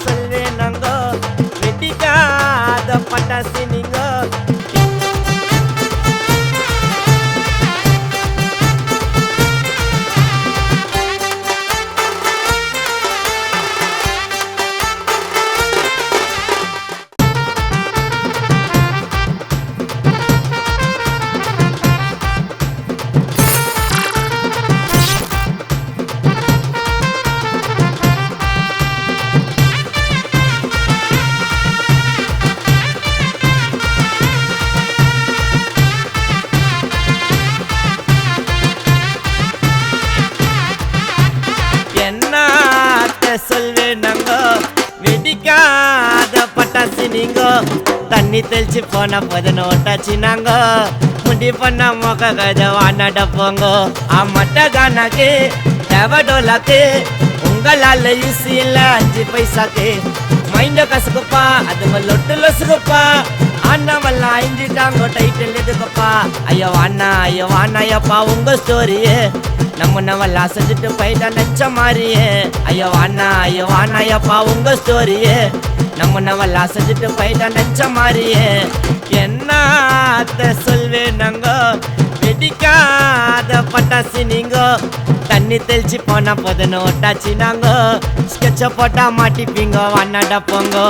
சொல்வேனங்கோ வெடிக்காத பட்டாசு நீங்க சொல்வேனங்கோ வெடிக்காத பட்டாசு நீங்கோ தண்ணி தெளிச்சு போன போது நோட்டாச்சு நாங்கோ முடி பண்ண மொக்க கஜவான டப்போங்கோ மட்ட கானாக்கு டவடோலாக்கு உங்களால யூஸ் இல்ல 5 பைசாக்கு மைண்ட கசுக்குப்பா அது லொட்டு லொசுக்குப்பா அண்ணாவெல்லாம் ஐஞ்சிட்டாங்கோ டைட்டில் எதுக்குப்பா ஐயோ வானாயப்பா உங்க ஸ்டோரியே நம்ம நவெல்லாம் செஞ்சுட்டு போயிட்டா நச்ச மாதிரியே ஐயோ வானாயப்பா உங்க ஸ்டோரியே நம்ம நவெல்லாம் செஞ்சுட்டு போயிட்டா நச்ச மாதிரியே என்ன சொல்வேனங்கோ வெடிக்காத பட்டாசு நீங்கோ தண்ணி தெளிச்சு போன போது நோட்டாச்சு நாங்கோ ஸ்கெட்ச போட்டா மாட்டிப்பீங்க வானாடா போங்கோ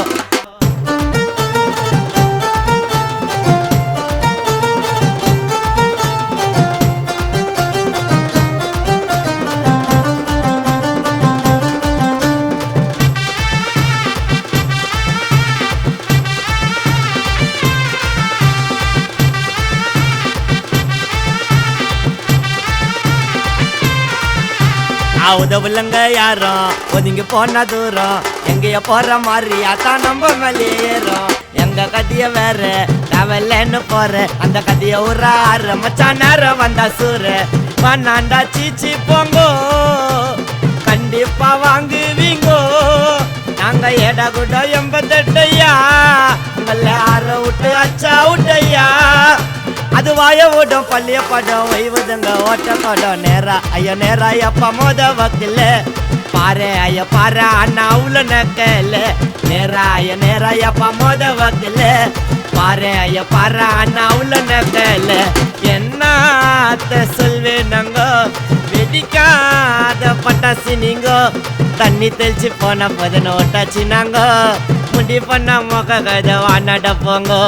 உதவுலங்க யாரும் ஒதுங்கி போன தூரம் எங்கேய போற மாதிரியா தான் நம்ம மேலே ஏறும் எங்க கதைய வேற தேவையில்லன்னு போற அந்த கதைய ஒரு 6 மச்சான் நேரம் வந்தா சூறு பண்ணாண்டா சீச்சி போங்கோ கண்டிப்பா வாங்குவீங்கோ நாங்க ஏடா கூட 88ஐயா உங்கள 6 விட்டு அச்சா விட்டையா அது வாய ஓடும் பள்ளிய படம் வைவதுங்க ஓட்ட படம் நேரா ஐயப்பா மோத வக்கில்ல பாரு பாரு அண்ணா அவ்வளோ நக்கல நேரா ஐயப்பா மோத வக்கில்ல பாரு அண்ணா அவ்வளோ நக்கல என்ன சொல்வேனங்கோ வெடிக்காத பட்டாசு நீங்கோ தண்ணி தெளிச்சு போன போது நோட்டாச்சு நாங்கோ முடி பண்ண மொக்க கஜவான டப்போங்கோ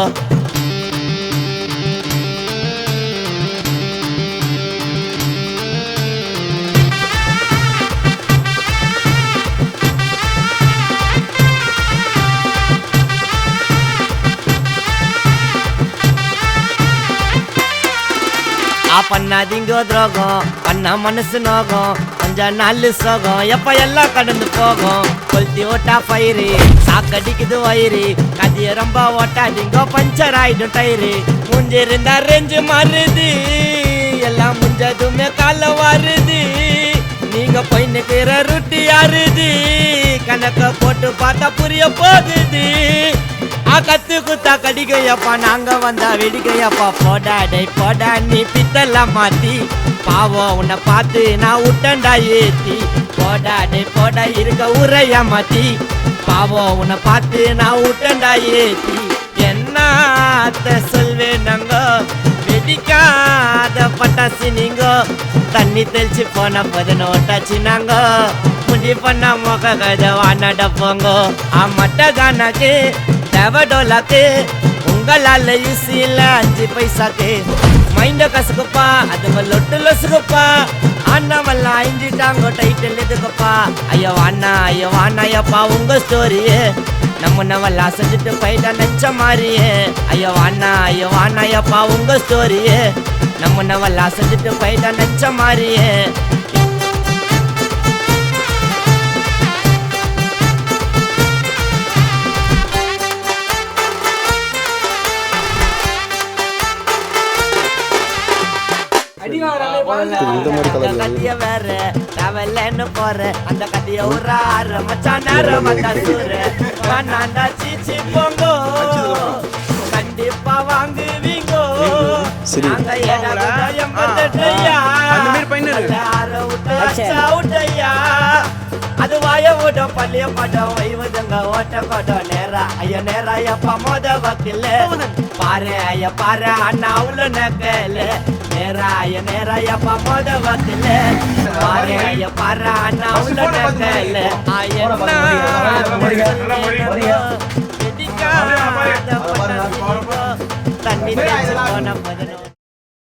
பண்ணாதீங்க துரோகம் பண்ணா மனசு நோகம் கொஞ்ச நாள் சோகம் எப்ப எல்லாம் கடந்து போகும் கொளுத்தி ஓட்டா பயிறு சாக்கடிக்குது வயிறு கதிய ரொம்ப ஓட்டாதீங்க பஞ்சர் ஆயிடும் டயிறு மூஞ்சி இருந்தா ரெஞ்சு மாறுது எல்லாம் முஞ்சதுமே கால வருது நீங்க போய் நிக்கிற ரொட்டி யாருது கணக்க போட்டு பார்த்தா புரிய போகுது கத்து குத்தா கடிக்கையப்பா நாங்க வந்தா வெடிக்கையப்பா போடா நீ பித்தெல்லாம் மாத்தி பாவம் உன்னை பார்த்து நான் விட்டண்டா ஏத்தி போடா இருக்க ஊரையா மாத்தி பாவம் உன்னை பார்த்து நான் விட்டண்டா ஏத்தி என்ன சொல்வேனங்கோ வெடிக்காத பட்டாசு நீங்கோ தண்ணி தெளிச்சு போன போது நோட்டாச்சு நாங்கோ முடி பண்ண மொக்க கஜவான டப்போங்கோ மட்ட கானாக்கு டவடோலாக்கு உங்களால யூஸ் இல்ல 5 பைசாக்கு மைண்ட கசுக்குப்பா அது லொட்டு லொசுக்குப்பா அண்ணாவெல்லாம் ஐஞ்சிட்டாங்கோ டைட்டில் எதுக்குப்பா ஐயோ வானாயப்பா உங்க ஸ்டோரியே நம்ம நவெல்லாம் செஞ்சுட்டு போயிட்டா நச்ச மாதிரியே ஐயோ வானாயப்பா உங்க ஸ்டோரியே நம்ம நவெல்லாம் செஞ்சுட்டு போயிட்டா நச்ச மாதிரியே கத்திய வேற தேவையில்லன்னு போற அந்த கத்திய ஒரு 6 மச்சான் நேரம் வந்தா சூறு பண்ணாண்டா சீச்சி போங்கோ கண்டிப்பா வாங்குவீங்கோ சரி நாங்க ஏடாகுடா எம்பத்தெட்டையா. அந்த மாதிரி பையன் இருக்கு. ஆற விட்டு அச்சா விட்டையா. அது வாய விடும் பள்ளிய படம் வைவதுங்க ஓட்ட கொடம் நேரா ஐயா நேரா எப்ப மோத வக்கில்ல பாரு ஐயா பாரு அண்ணா உள்ள நக்கல நேரா ஐயா நேரா எப்ப மோத வக்கில்ல பாரு ஐயா பாரு அண்ணா உள்ள நக்கல தண்ணி போன